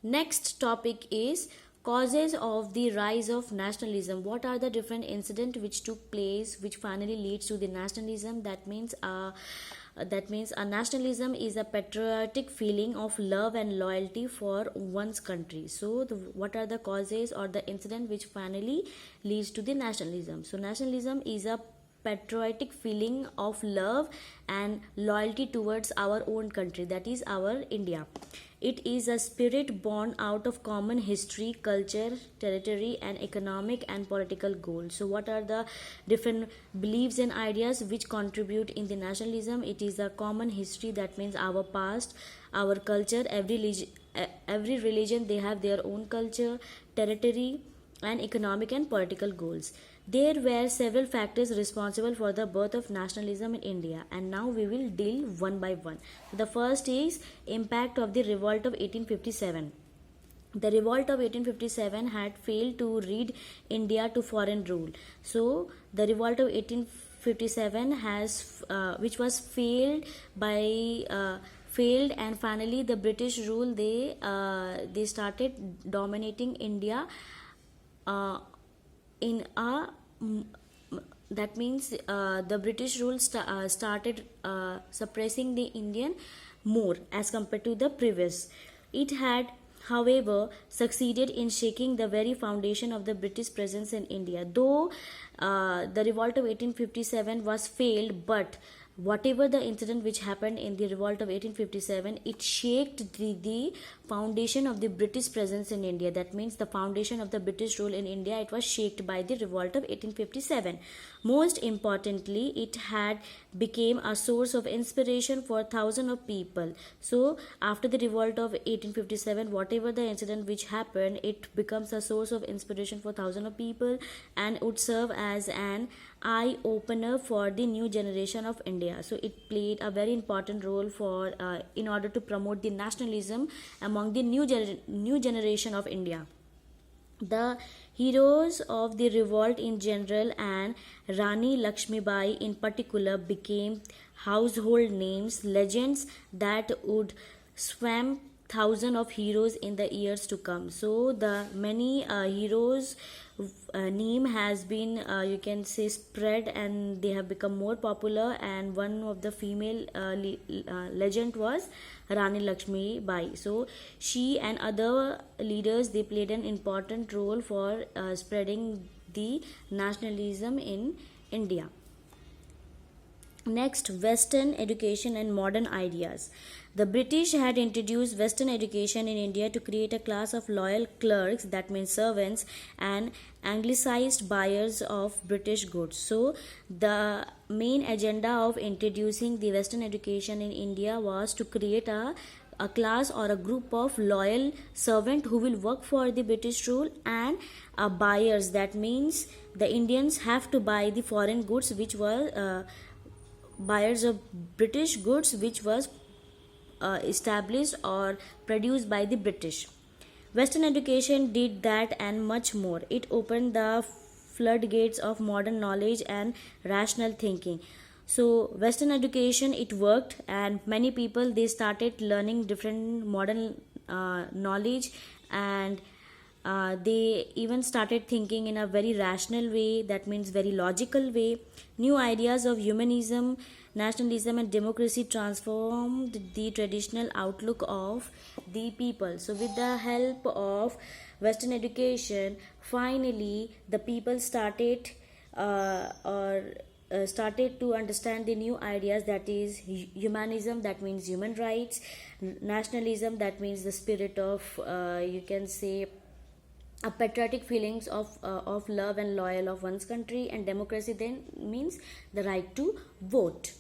Next topic is causes of the rise of nationalism. What are the different incidents which took place which finally leads to the nationalism? That means a nationalism is a patriotic feeling of love and loyalty for one's country. So what are the causes or the incident which finally leads to the nationalism? So nationalism is a patriotic feeling of love and loyalty towards our own country, that is our India. It is a spirit born out of common history, culture, territory, and economic and political goals. So, what are the different beliefs and ideas which contribute in the nationalism? It is a common history, that means our past, our culture. Every religion they have their own culture, territory, and economic and political goals. There were several factors responsible for the birth of nationalism in India, and now we will deal one by one. The first is impact of the revolt of 1857. The revolt of 1857 had failed to rid India to foreign rule. So the revolt of 1857 has which was failed, and finally the British rule, they started dominating India uh, in a that means the British rule started suppressing the Indian more as compared to the previous. It had, however, succeeded in shaking the very foundation of the British presence in India. Though the revolt of 1857 was failed, but whatever the incident which happened in the revolt of 1857, it shaked the foundation of the British presence in India. That means the foundation of the British rule in India, it was shaked by the revolt of 1857. Most importantly, it had became a source of inspiration for thousands of people. So after the revolt of 1857, whatever the incident which happened, it becomes a source of inspiration for thousands of people and would serve as an eye opener for the new generation of India. So it played a very important role for in order to promote the nationalism among the new generation of India. The heroes of the revolt in general and Rani Lakshmibai in particular became household names, legends that would swamp thousands of heroes in the years to come. So the many heroes name has been you can say spread, and they have become more popular, and one of the female legend was Rani Lakshmi Bai. So she and other leaders, they played an important role for spreading the nationalism in India. Next, Western education and modern ideas. The British had introduced Western education in India to create a class of loyal clerks, that means servants, and anglicized buyers of British goods. So, the main agenda of introducing the Western education in India was to create a class or a group of loyal servant who will work for the British rule, and buyers, that means the Indians have to buy the foreign goods which were buyers of British goods which was established or produced by the British. Western education did that and much more. It opened the floodgates of modern knowledge and rational thinking. So Western education, it worked, and many people, they started learning different modern knowledge, and they even started thinking in a very rational way, that means very logical way. New ideas of humanism, nationalism, and democracy transformed the traditional outlook of the people. So with the help of Western education, finally the people started to understand the new ideas, that is humanism, that means human rights; nationalism, that means the spirit of you can say a patriotic feelings of love and loyal of one's country; and democracy then means the right to vote.